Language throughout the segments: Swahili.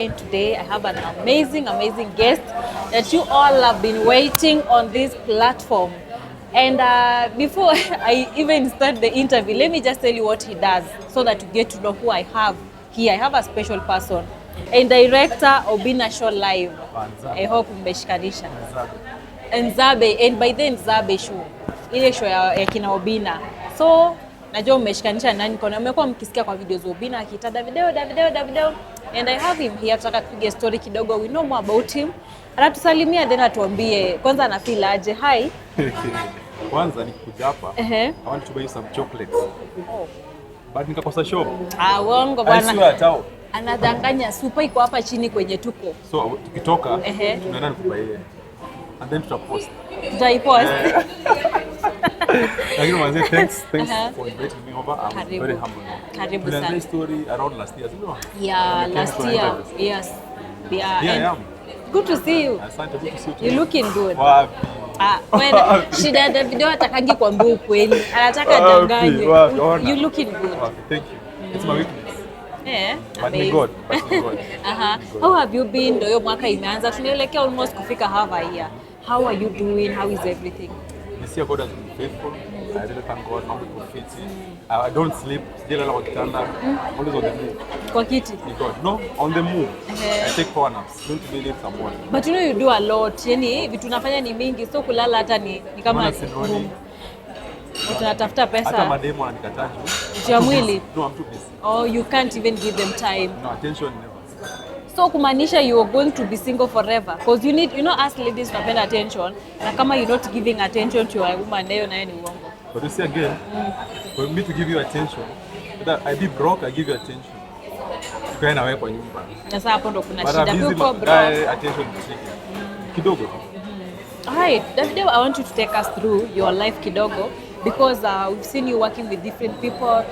And today I have an amazing guest that you all have been waiting on this platform. And before I even start the interview, let me just tell you what he does so that you get to know who I have here. I have a special person, and director Obinna show live. I hope umeshikanisha. Nzabe, and by then Nzabe show. Ile show ya kina Obinna. So najua umeshikanisha nani, kuna mmekuwa mkisikia kwa videos Obinna akita Davideo, and I have him here. Tutaka tupige story kidogo, we know more about him. Anatusalimia then atuambie kwanza ana feel aje. Hi. Kwanza nikikuja hapa, I want to buy you some chocolates. Oh. But nikakosa shop. Uongo bwana. I swear tao. Anadanganya, super iko hapa chini kwenye tuko. So tukitoka tunaenda nikubaie. And then tutapost. Tutaipost. Lakini mwanzo thanks for inviting me over. I'm very humble. Karibu sana. Kuna story around last year, you know? Yeah, last year. Yes. Yeah, I am. Good to see you. Asante, good to see you. You're looking good. Wapi? Shida ya video atakangi kuambia ukweli. Anataka danganye. You looking good. Wapi? Thank you. It's my weakness. Yeah. But me God. How have you been? Ndio mwaka imeanza. Tunaelekea almost kufika half a year. How are you doing? How is everything? This year God has been faithful. I really thank God. I'm good. I don't sleep. Sijala kwa kitanda. Always on the move. Kwa kiti? No, on the move. I take power naps. Don't really need someone. But you know you do a lot. Yani vitu unafanya ni mingi, so kulala hata ni kama tunatafuta pesa. Hata mademo ananikataa juu ya mwili. No, I'm too busy. Oh, you can't even give them time. No, attention never. So kumaanisha you are going to be single forever because you need, you know, us ladies tunapenda attention, na kama you're not giving attention to a woman nayo ni uongo. But you see again, for me to give you attention, that I be broke, I give you attention. Tukae na wewe kwa nyumba. Sasa hapo ndo kuna shida. Uko broke. Attention kidogo. Alright, Davideo, I want you to take us through your life kidogo because we've seen you working with different people.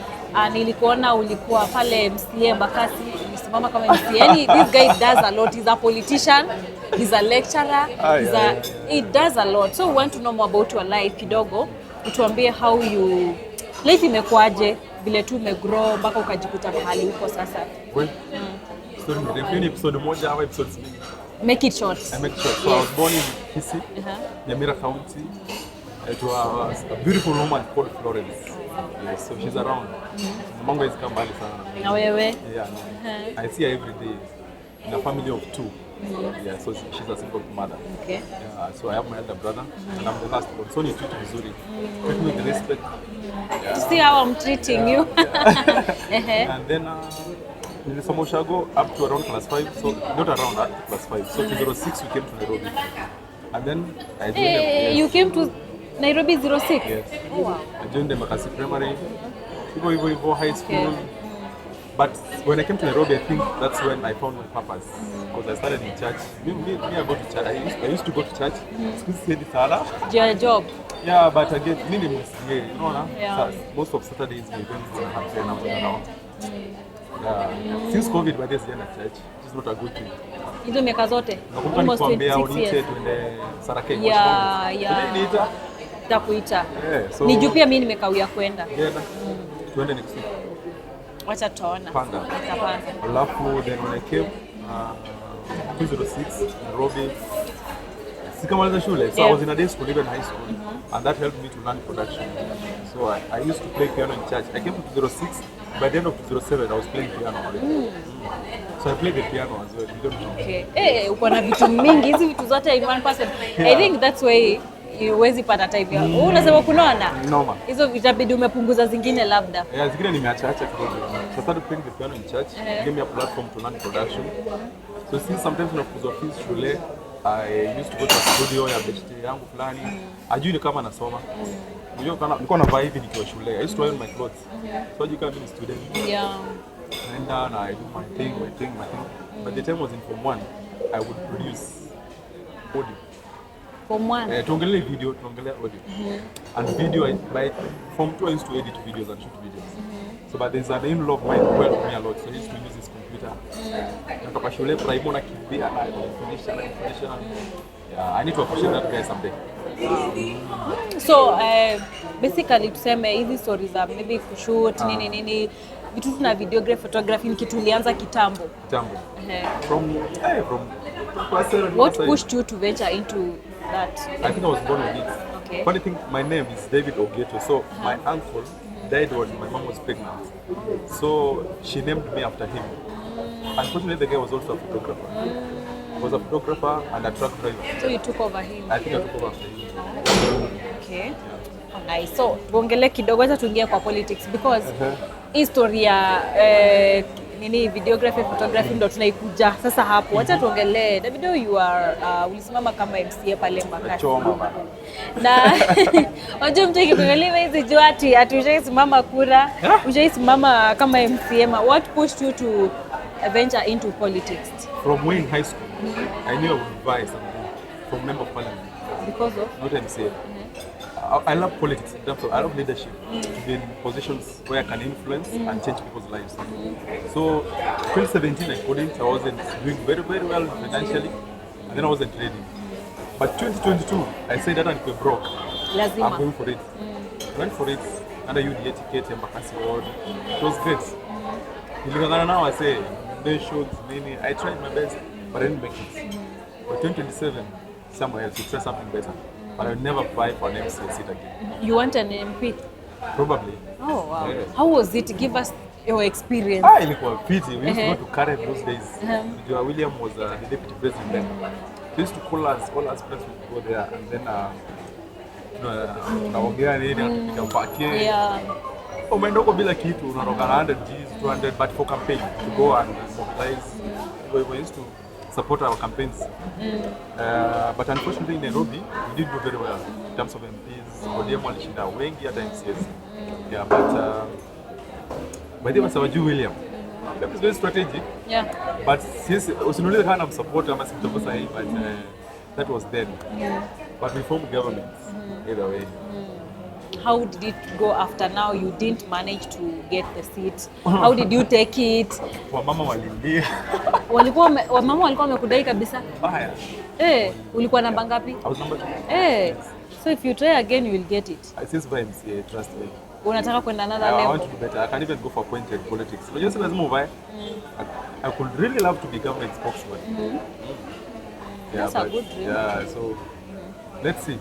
Nilikuona ulikuwa pale MCA Mbakasi, ulisimama kama MCA. Yani this guy does a lot. He's a politician, he's a lecturer, he does a lot. So we want to know more about your life kidogo. Utuambie how you life imekuaje, vile tu umegrow mpaka ukajikuta mahali huko sasa. Well, story ni episode moja au episodes mingi. Make it short. I make it short. So I was born in Kisii, Nyamira County. It was a beautiful woman called Florence. Yes, so she's around. Mamangu is kambali sana. Na wewe? Yeah. I see her every day. In a family of 2. Yeah, so she's a single mother. Okay. Yeah, so I have my elder brother and I'm the last one. So ni treat vizuri. Treat me with respect. See how I'm treating you. And then nilisoma Ushago up to around class 5. So not around at class 5. So 2006 we came to Nairobi. And then I joined You came to Nairobi 06? Yes. Oh, wow. I joined the Makasi Primary, Ivo High School. But when I came to Nairobi, I think that's when I found my purpose. Because I started in church. Me, I go to church. I used to go to church. Your job? Yeah, but again, you know, most of Saturdays we went to have prayer around. Since COVID, by this year at church, it's not a good thing. Hizo miaka zote? Almost 26 years. Yeah. Takuita. So niju pia mimi nimekawia kwenda. Tuende next week. Wacha tuona. Panda. Alafu then when I came 2006 Nairobi. Sikamaliza shule. So I was in a day school, even high school. And that helped me to learn production. So I used to play piano in church. I came to 2006. By the end of 2007 I was playing piano already. So I played the piano as well. You don't know. Okay. Uko na vitu mingi, hizi vitu zote in one person. I think that's why huwezi pata time ya. Unasema kunaona? Normal. Hizo vitabidi umepunguza zingine labda. Yeah, zingine nimeacha kidogo. So I started playing the piano in church. It gave me a platform to learn production. So since sometimes when I was office shule, I used to go to a studio ya beshte yangu fulani. Ajui ni kama nasoma. Nilikuwa navaa hivi nikiwa shule. I used to iron my clothes. So you can be a student. Yeah. And then I do my thing. But the time was in Form 1, I would produce audio. Form 1? Tuongelee video, tuongelee audio. And video, by Form 2 I used to edit videos and shoot videos. So but there's an in-law of mine who helped me a lot. So I used to use his computer. Natoka shule primo na kimbia na information. Yeah, I need to appreciate that guy someday. So basically tuseme hizi stories za maybe kushoot nini vitu na videography, photography ni kitu ulianza kitambo. From class 7. What pushed you to venture into that? I think I was born with it. Okay. Funny thing, my name is David Ogeto. So my uncle died when my mom was pregnant. So she named me after him. Unfortunately, the guy was also a photographer. He was a photographer and a truck driver. So you took over him? I think I took over after him. Okay. Yeah. Nice. So tuongele kidogo, acha tuingie kwa politics because history ya nini videography, photography ndo tunaikuja sasa hapo. Acha tuongelee Davido, you are ulisimama kama MCA pale Mbakasi. Na unajua mtu akikuangalia hizi juati atushaisimama kura, ushaisimama kama MCA. What pushed you to venture into politics? From when in high school, I knew I would buy something from member of parliament. Because of? Not MCA. I love politics in terms of I love leadership, to be in positions where I can influence and change people's lives. So 2017 I couldn't, I wasn't doing very well financially, and then I wasn't ready. But 2022 I said that I'm broke. Lazima. I'm going for it. I went for it under UDA ticket in Mbakasi Ward. It was great. Now I say I tried my best, but I didn't make it. But 2027 somewhere else, to try something better. But I'll never apply for an MCA seat again. You want an MP? Probably. Oh wow. Yes. How was it? Give us your experience. Ilikuwa pity. We used to go to Karen those days. William was the deputy president then. They used to call us friends would go there and then tunaongea nini tunapiga mpake. Yeah. Umeenda huko bila kitu unaroga 100 Gs, 200 but for campaign to go and mobilize. We used to support our campaigns. But unfortunately in Nairobi, we didn't do very well in terms of MPs. ODM walishinda wengi hata MCS. Yeah, but by the way, Sawaju William, that was very strategic. Yeah. But since usinulize kama namsupport ama simtokosa hii, but that was then. But we formed government either way. How did it go after now you didn't manage to get the seat? How did you take it? Wamama walilia. Wamama walikuwa wamekudai kabisa? Baya. Ulikuwa namba ngapi? I was number 2. So if you try again you will get it. Since by MCA, trust me. Unataka kwenda another level? I want to do better. I can even go for appointed politics. So just lazima uvae. I could really love to be government spokesman. That's a good dream. Yeah, so let's see.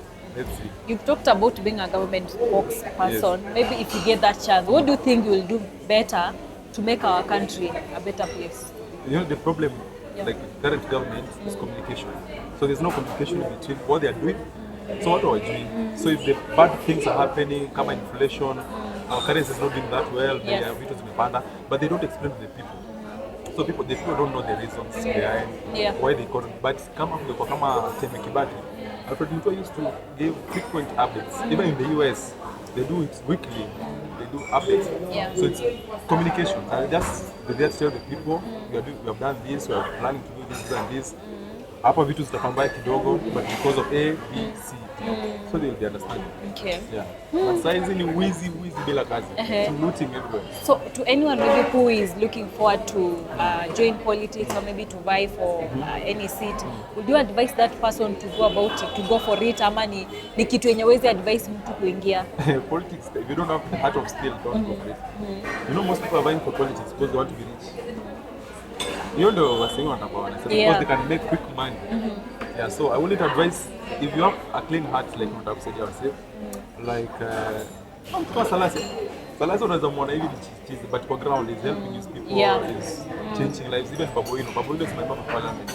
You've talked about being a government spokesperson. Yes. Maybe if you get that chance, what do you think you will do better to make our country a better place? You know, the problem, like current government, is communication. So there's no communication between what they are doing, so what are we doing? So if the bad things are happening, come inflation, our currency is not doing that well, but they don't explain to the people. So the people don't know the reasons behind why they got it. But come up with Temi Kibaki. Alfred Mutua used to give frequent updates. Even in the US, they do it weekly. They do updates. Yeah. So it's communication. And just they tell the people, we have done this, we are planning to do this and this. Hapa vitu zitapambaya kidogo, but because of A, B, C. So they'll be understanding. Okay. Yeah. But size ni wizi bila kazi. It's looting everywhere. So to anyone maybe who is looking forward to join politics or maybe to vie for any seat, would you advise that person to go about it, to go for it, ama ni kitu yenye wezi advise mtu kuingia? Politics, if you don't have the heart of steel, don't go for it. You know, most people are vying for politics because they want to be rich. You know what I'm saying? Because they can make quick money. Yeah, so I wouldn't advise, if you have a clean heart, like what I've said yourself, like, Salasi unaweza muona hivi cheese, but kwa ground is helping his people, is changing lives. Even Babuino is my member of parliament.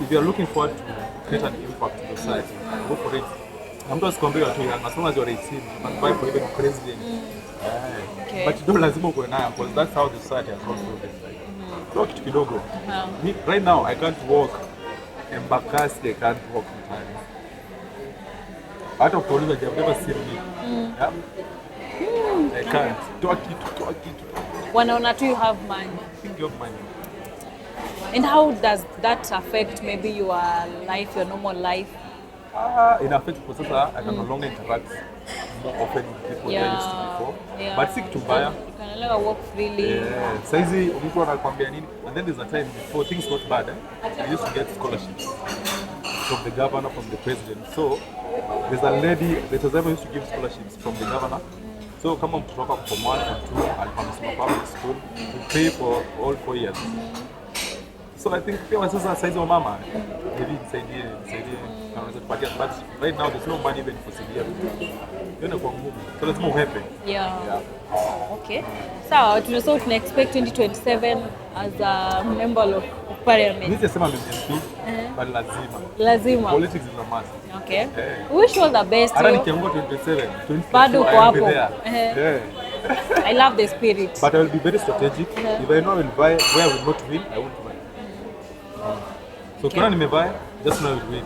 If you are looking forward to create an impact in society, go for it. I'm just comparing to young, as long as you're 18, you can buy for even president. Okay. But you don't lazima uko nayo, because that's how the society has also been. Kitu kidogo. Right now, I can't walk in Mbakasi, I can't walk in time. Out of police, I've never seen me. Yeah? I can't. Talk it. Wanaona tu you have money. I think you have money. And how does that affect maybe your life, your normal life? It affects because I can no longer interact more often with people than I used to before. But sick to buy. You can never walk freely. Yeah. Saizi mtu anakuambia nini? And then there's a time before things got bad. I used to get scholarships from the governor, from the president. So there's a lady that was ever used to give scholarships from the governor. So kama mtoto wako form 1 form 2 alikuwa anasoma public school, you pay for all 4 years. So I think pia sasa size wa mama maybe nisaidie anaweza tupatia, but right now there's no money even for CDF. Yana kwa ngumu. So lazima uhepe. Yeah. Okay. So tuna expect 2027 as a member of parliament. Mimi sisema MP, but lazima. Politics is a must. Okay. Wish you all the best. Hata nikiamua 27, bado kwa hapo. Yeah. I love the spirit. But I will be very strategic. If I know I will buy where I will not win, I won't buy. So kuna nimebuy, just know I will win.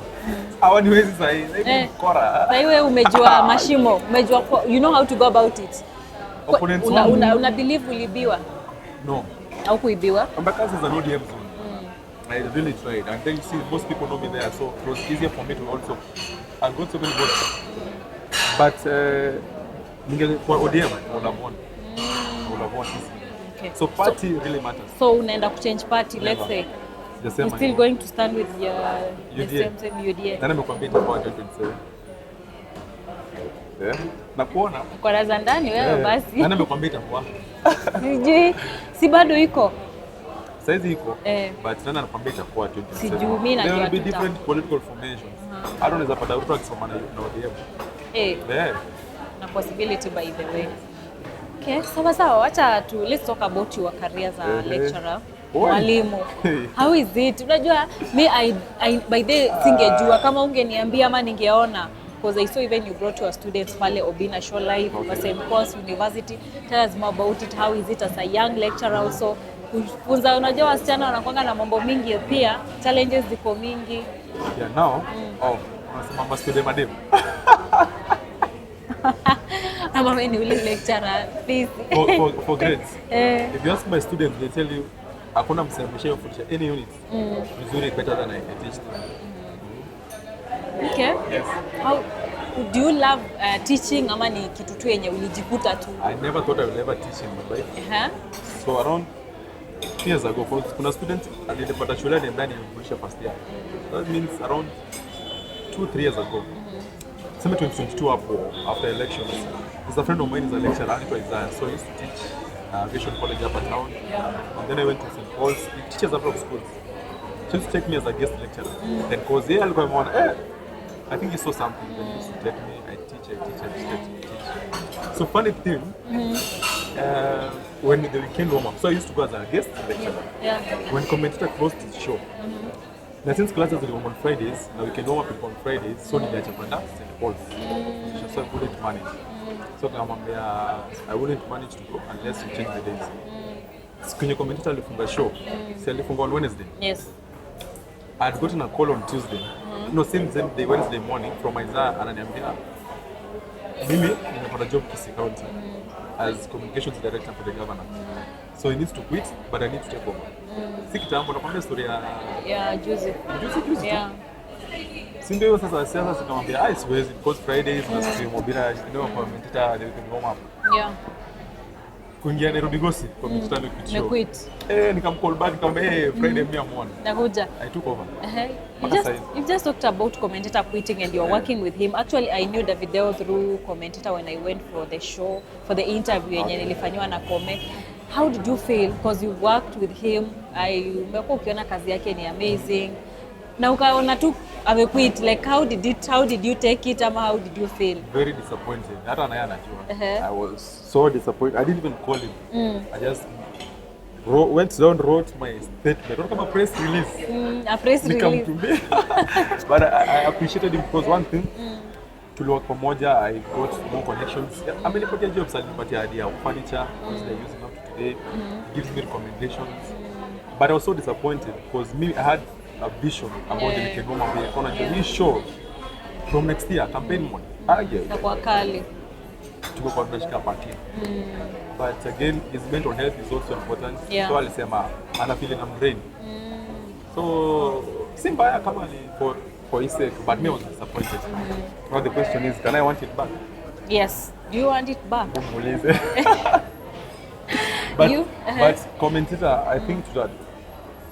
Hawaniwezi sasa kora. Na wewe umejua mashimo, umejua you know how to go about it. Una believe ulibiwa? No. Au kuibiwa? Because it's an ODM zone. I really tried, and then you see most people know me there, so it was easier for me to also. I got so many votes, but for ODM, all I want is. Okay. So party really matters. So unaenda kuchange party, let's say. You're still going to stand with your the same UDA. Nani amekwambia itakuwa 2027? Na kuona. Kwa raza ndani wewe basi. Nani amekwambia itakuwa? Sijui, si bado iko. Saizi iko. But nani anakwambia itakuwa 2027? Sijui mimi najua. There will be different political formations. I don't know if Ruto akisoma na ODM. Na possibility by the way. Okay, sawa, acha let's talk about your career as a lecturer. Mwalimu. How is it? Unajua I by the singejua kama ungeniambia ama ningeona, because I saw even you brought your students pale Obinna show live for same course university. Tell us more about it. How is it as a young lecturer also? Kufunza, unajua wasichana wanakuanga na mambo mingi pia, challenges ziko mingi. Yeah, now unasema maswede madem. Ama wewe ni ule lecturer please. For grades. If you ask my students, they tell you hakuna msemesha yofundisha any unit vizuri better than I teach them. Okay. Yes. How do you love teaching ama ni kitu tu yenye ulijikuta tu? I never thought I would ever teach in my life. So around 2 years ago, kuna student alipata shule ndani ya mwisho first year. That means around 2-3 years ago. Sema 2022 hapo after elections. There's a friend of mine is a lecturer anaitwa Isaiah. So he used to teach Vision College up at town. And then I went to St. Paul's. He teaches a lot of schools. He used to take me as a guest lecturer. Then cause yeye alikuwa ameona I think he saw something. Then he used to take me. I teach. So funny thing, when the weekend warm up, so I used to go as a guest lecturer. When commentator closed his show. Now since classes were on Fridays, now we can warm up on Fridays, so niliacha kwenda St. Paul's. So I couldn't manage. So I wouldn't manage to go unless you change the days. Kwenye commentator alifunga show, si alifunga on Wednesday. Yes. I had gotten a call on Tuesday. No, same day, Wednesday morning from Isaiah ananiambia mimi nimepata job Kisii County as communications director for the governor. So he needs to quit, but I need to take over. Si kitambo nakwambia story ya juzi. Yeah. Si ndio sasa siasa sikamwambia siwezi because Fridays na siku mobile ndio commentator they can warm up. Yeah. Kuingia Nairobi gosi commentator ni quit. Nikamcall back nikamwambia Friday mimi amuone. Nakuja. I took over. You just talked about commentator quitting and you're working with him. Actually, I knew the video through commentator when I went for the show, for the interview yenye nilifanywa na Kome. How did you feel? Because you worked with him. Umekuwa ukiona kazi yake ni amazing. Na ukaona tu amequit. Like how did you take it ama how did you feel? Very disappointed. Hata naye anajua. I was so disappointed. I didn't even call him. I just went down, wrote my statement. Not like a press release. A press release. Come to me. But I appreciated him because one thing, tuliwork pamoja, I got more connections. Amenipatia jobs, alinipatia idea of furniture, which they're using up to today. He gives me recommendations. But I was so disappointed because I had a vision about the Nikegoma Bay Economy. He showed from next year, campaign money. Kwa kali. Tuko kwa tunashika parking. But again, his mental health is also important. So alisema ana feeling I'm brain. So si mbaya kama ni for his sake, but me I was disappointed. Now the question is, can I want it back? Yes. Do you want it back? But commentator, I think that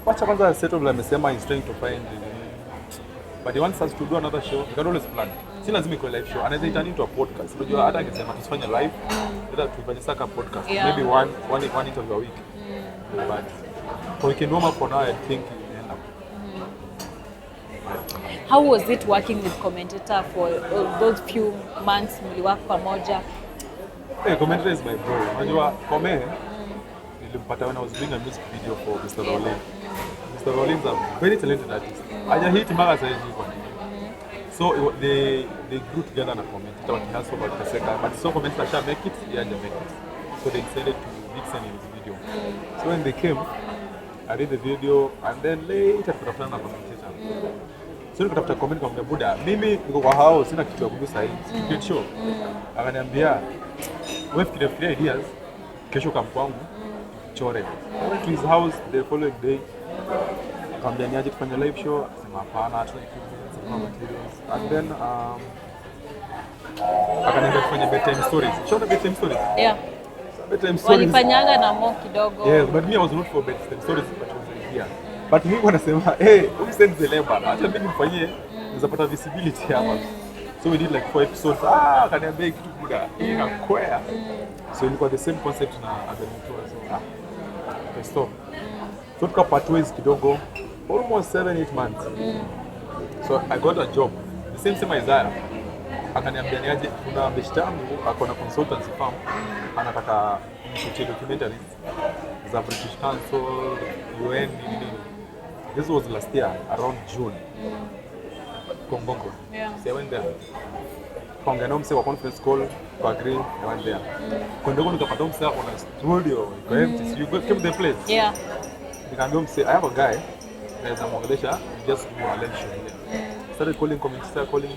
wacha kwanza settle amesema is trying to find But he wants us to do another show. We can always plan. Si lazima ikuwe live show. Anaweza turn into a podcast. Unajua hata akisema tusifanye live, hata tufanye saka podcast. Maybe one interview a week. But for weekend warm up for now, I think we end up. How was it working with commentator for those few months mliwork pamoja? Hey, commentator is my bro. Unajua Kome nilimpata when I was doing a music video for Mr. Rolling. Mr. Rolling is a very talented artist. Aja hit mpaka sasa hivi kwa nini. So they grew together na commentator wakihustle kwa kaseka. But so commentator sha make it, yeah, make it. So they decided to mix in his video. So when they came, I did the video and then later tukafanya na commentator. So nikatafuta comment kwa Buda. Mimi niko kwa hao sina kitu ya kugusa hii. Get show. Akaniambia wewe fikiria ideas kesho kama kwangu chore. I went to his house the following day. Akamwambia niaje kufanya live show, akasema hapana, hatuna materials. And then akaniambia kufanya bedtime stories. Show the bedtime stories. Yeah. Bedtime stories. Walifanyaga na mo kidogo. Yes, but me I was not for bedtime stories but was idea. But mimi wanasema who sends the labor? Acha mimi nifanyie nizapata visibility hapa. So we did like 4 episodes. Akaniambia kitu kuda. Inakwea. So ilikuwa the same concept na Obinna. So okay, stop. So tuka part ways kidogo almost 7-8 months. So I got a job. The same Isaiah. Akaniambia niaje kuna beshte yangu akona consultancy firm. Anataka kushoot documentaries za British Council, UN nini. This was last year around June. Kongongo. Yeah. So I went there. Kongenom se wa conference call to agree I went there. Kondogo nikapata msea kuna studio iko empty. So you came to the place. Yeah. Nikamwambia msee I have a guy that anamuongelesha just do a live show here. Started calling commentator calling.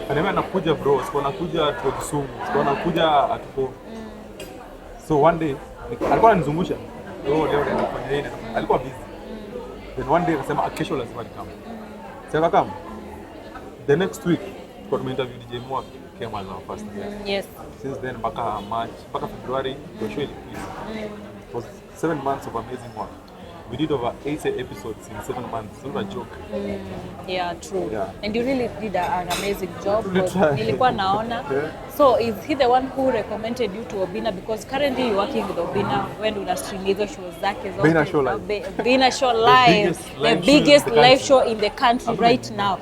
Ananiambia nakuja bro, siko nakuja tuko Kisumu, siko nakuja atuko. So one day alikuwa ananizungusha. Leo nafanya hili. Alikuwa busy. Then one day akasema kesho lazima nikame. Sasa kama the next week got my interview DJ Mwak came as our first guest. Yes. Since then mpaka March, mpaka February the show increased. It was 7 months of amazing work. We did over 80 episodes in 7 months. It's not a joke. Yeah, true. Yeah. And you really did an amazing job. Really Nilikuwa naona. Yeah. So is he the one who recommended you to Obinna? Because currently you're working with Obinna when una stream hizo shows zake zote. Obinna Show Live. Obinna Show Live. The biggest live show in the country right now.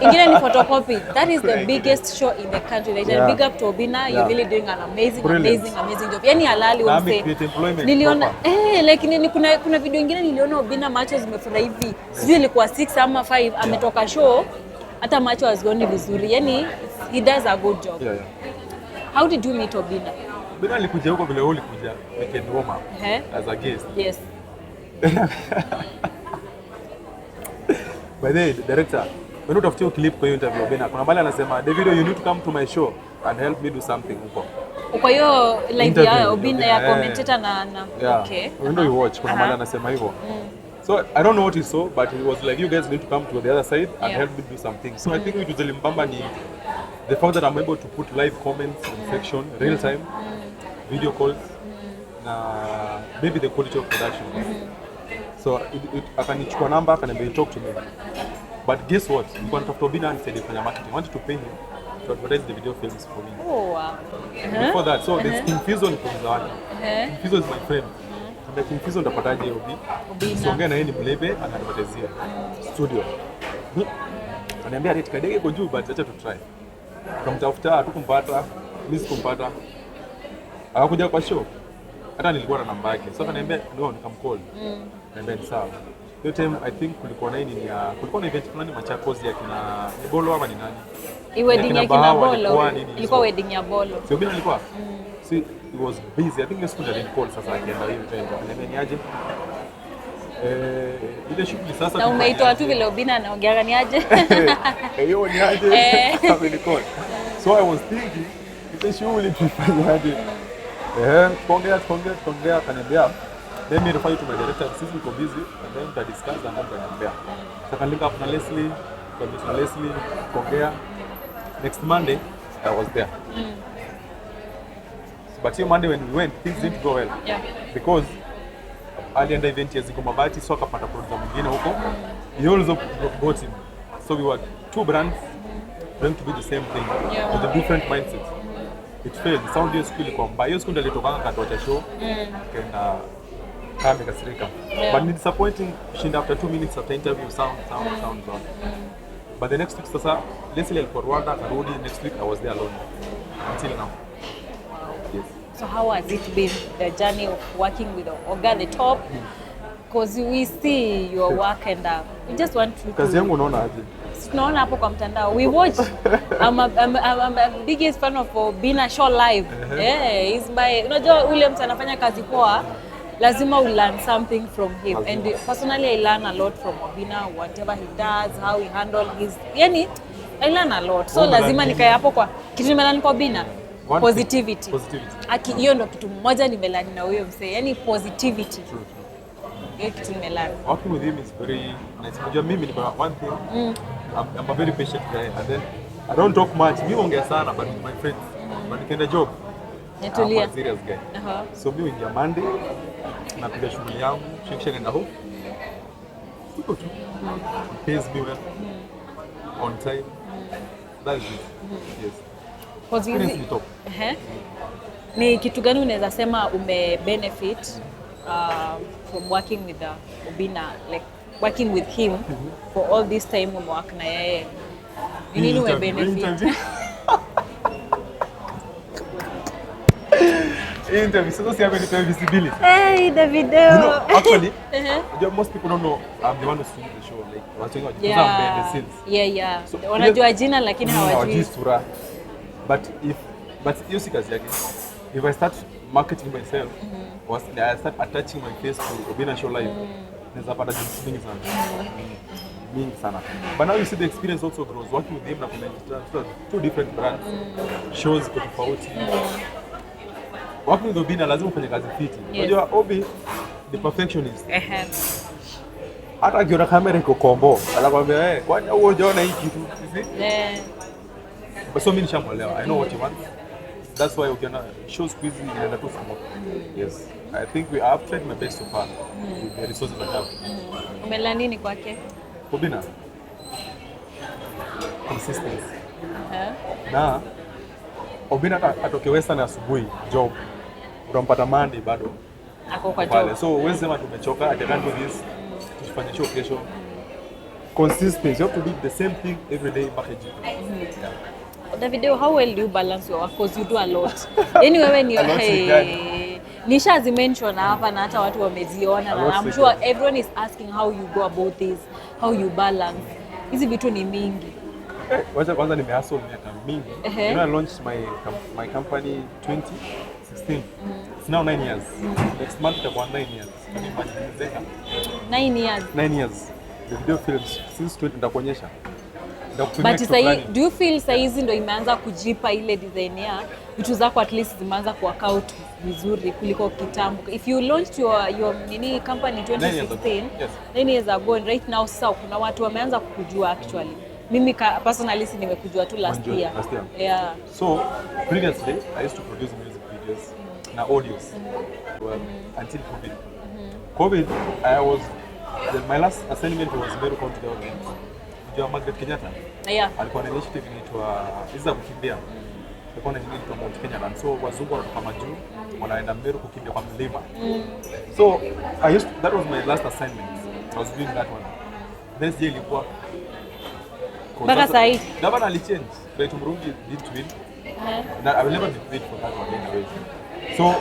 Ingine ni photocopy. That is the biggest show in the country. Right? Yeah. Big up to Obinna. You're really doing an amazing job. Yani halali umse. Niliona like kuna video ingine niliona Obinna macho zimefura hivi. Sijui ilikuwa 6 ama 5 ametoka show hata macho hazioni vizuri. Yani he does a good job. Yeah. How did you meet Obinna? Obinna alikuja huko vile ulikuja weekend warm up as a guest. Yes. By the way, director, when you talk clip kwa hiyo interview Obinna, kuna bali anasema Davido you need to come to my show and help me do something huko. Kwa hiyo live ya Obinna ya commentator na yeah. Okay. When you watch kuna bali anasema hivyo. So I don't know what he saw, but it was like you guys need to come to the other side and help me do something. So I think it was Limbamba ni the fact that I'm able to put live comments in section, real time, video calls, na maybe the quality of production. So akanichukua namba akaniambia talk to me. But guess what? Nilikuwa natafuta Obinna and said kufanya marketing. I wanted to pay him to advertise the video films for me. Oh wow. Before that, so there's Kimfizo ni kwa wake. Kimfizo is my friend. Na Kimfizo ndapataje Obinna? So ngena yeye ni mlebe anadvertise studio. Ananiambia rate kadege iko juu but acha tu try. Tukamtafuta hatukumpata, mimi sikumpata. Akakuja kwa show. Hata nilikuwa na namba yake. So akaniambia no nikamcall. Niambia ni sawa. Hiyo time I think kulikuwa na nini ya kulikuwa na event fulani Machakos ya kina Bolo ama ni nani? Wedding ya kina Bolo. Ilikuwa wedding ya Bolo. Sio Obinna alikuwa. See, it was busy. I think the school didn't call sasa akienda hiyo event. Ananiambia niaje? Ile shughuli sasa. Na umeitoa tu vile Obinna anaongea ni aje? Hiyo ni aje? Amenicall. So I was thinking ile shughuli tufanyaje? Tuongea akaniambia then me refer you to my director, since we go busy, and then we discuss and then we compare. So I can link up na Leslie, Kongea. Next Monday, I was there. But here Monday when we went, things didn't go well. Yeah. Because alienda event ya Ziko Mabati, so akapata producer mwingine huko. He also got him. So we were two brands trying to do the same thing with a different mindset. It failed. Sound hiyo siku ilikuwa mbaya. Hiyo siku ndio alitokanga katoacha show. Kenda kama kasirika. But ni disappointing kushinda after 2 minutes after interview sound. But the next week sasa Leslie alikuwa Rwanda akarudi, next week I was there alone until now. Yes. So how has it been, the journey of working with Oga at the top? Because we see your work and we just want to... Kazi yangu unaona aje? Tunaona hapo kwa mtandao. We watch. I'm a biggest fan of Obinna show live. Yeah, he's my... Unajua ule mtu anafanya kazi poa, lazima we learn something from him. And personally I learn a lot from Obinna, whatever he does, how he handle his... Yani, I learn a lot. So lazima nikae hapo kwa... Kitu nimelani kwa Obinna? Positivity. Aki hiyo ndo kitu mmoja nimelani na huyo msee. Yani positivity. True. Hiyo kitu nimelani. Working with him is very nice. Unajua mimi ni one thing. I'm a very patient guy and then I don't talk much. Mimi ongea sana but with my friends. But nikienda job, Natulia. I'm a serious guy. So mimi ingia Monday napiga shughuli yangu, kisha naenda home. Siko tu. Pays me well. On time. That is it. Yes. Ni kitu gani unaweza sema umebenefit from working with Obinna, like working with him for all this time umework na yeye? Ni nini umebenefit? Interview, so see how many visibility. Hey, the video. You know, actually, most people don't know I'm the one who's doing the show. Like, watching because I'm behind the scenes. Yeah. So, wanajua jina lakini hawajui sura. But you see kazi yake. If I start marketing myself, I start attaching my face to Obinna show live, naweza pata jinsi mingi sana. But now you see the experience also grows. Working with him na kuna two different brands, shows kwa tofauti. Working with Obinna lazima ufanye kazi fiti. Unajua Obi the perfectionist. Hata akiona kamera iko kombo, anakuambia kwani wewe hujaona hii kitu? But so mimi nishamuelewa. I know what you want. That's why ukiona shows quiz inaenda tu smooth. Yes. I think I've tried my best so far with the resources I have. Umeelewa nini kwake? Obinna. Consistency. Na Obinna atoke Western asubuhi job. Utampata Monday bado ako kwa job. So wewe sema tumechoka, I can't do this. Tufanye show kesho. Consistency. You have to do the same thing every day package. The video, how well do you balance your work? Because you do a lot. Anyway, when you Nisha mention hapa na hata watu wameziona na I'm sure everyone is asking how you go about this, how you balance. Hizi vitu ni mingi. Kwanza nimehustle miaka mingi. You know, I launched my company 2016. It's now 9 years. Next month itakuwa 9 years. Can you imagine? 9 years. 9 years. The video films since 20 nitakuonyesha. But do you feel saizi ndo imeanza kujipa ile design ya vitu zako at least zimeanza kuwork out vizuri kuliko kitambo? If you launched your company in 2016, 9 years ago, and right now sasa kuna watu wameanza kukujua actually. Mimi personally nimekujua tu last year. Yeah. So previously I used to produce music videos na audios until COVID. COVID, my last assignment was very county government. Margaret Kenyatta. Alikuwa na initiative inaitwa Iza kukimbia. Alikuwa na inaitwa Mount Kenya, and so wazungu wanatoka majuu wanaenda Meru kukimbia kwa mlima. So that was my last assignment. I was doing that one. Next year ilikuwa mpaka sasa hivi. Gavana alichange. But Murungi didn't win. I will never be paid for that one anyway. So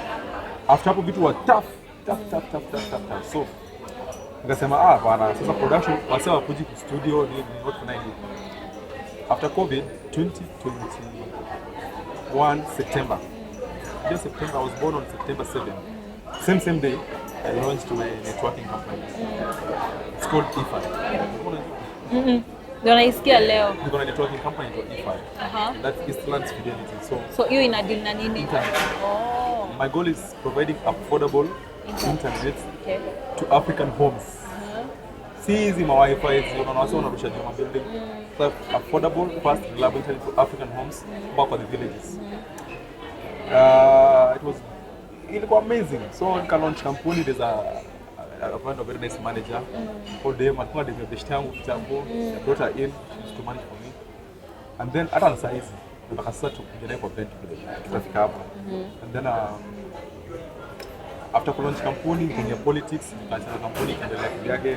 after hapo vitu were tough. So nikasema bwana sasa production wase wakuji ku studio ni what can I do? After COVID 2021 September. Just September, I was born on September 7th. Same day I launched my networking company. It's called E5. Ndio naisikia leo. Niko na networking company called E5. That's Eastland's Fidelity. So hiyo ina deal na nini? Internet. My goal is providing affordable internet to African homes. Si hizi ma-Wi-Fi unaona watu wanarusha nyuma building. So affordable, fast, reliable internet to African homes back at the villages. It was amazing. So nika launch company, there's a I found a very nice manager. Called them, alikuwa ndio best yangu kitambo. I brought her in, she used to manage for me. And then hata na size nataka sasa tukuje kwa brand tutafika hapo. And then after kulaunch kampuni kwenye politics, tukaanza kampuni kaendelea kivyake.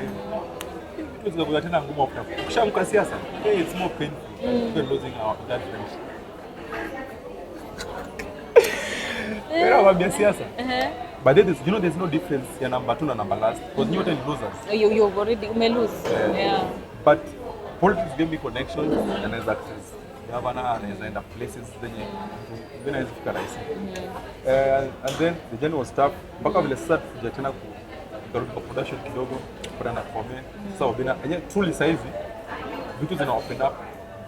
Vitu zikakuwa tena ngumu after. Ukishamka siasa, it's more painful than losing our that friendship. Wewe siasa. But then there's no difference ya number 2 na number last because you are losers. You've already lose. Yeah. But politics gave me connections and as access. Governor and end up places zenye then I fika rahisi. And then the journey was tough. Mpaka vile sasa tuja tena ku production kidogo kwa na kome. Sasa Obinna truly size vitu zina open up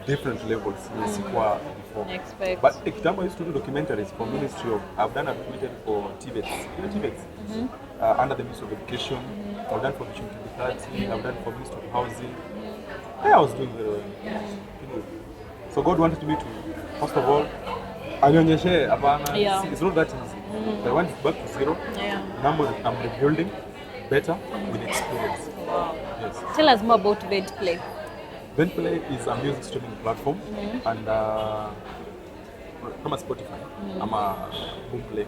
different levels sikuwa before. Expect. But kitambo I used to do documentaries for Ministry of, I've done a documentary for TVETs. Under the Ministry of Education. I've done for Vision 2030. I've done for Ministry of Housing. I was doing very well. So God wanted me to, first of all, anionyeshe hapana, it's not that easy. I went back to zero. Now I'm rebuilding better with experience. Wow. Yes. Tell us more about Ventplay. Ventplay is a music streaming platform and kama Spotify, ama Boomplay.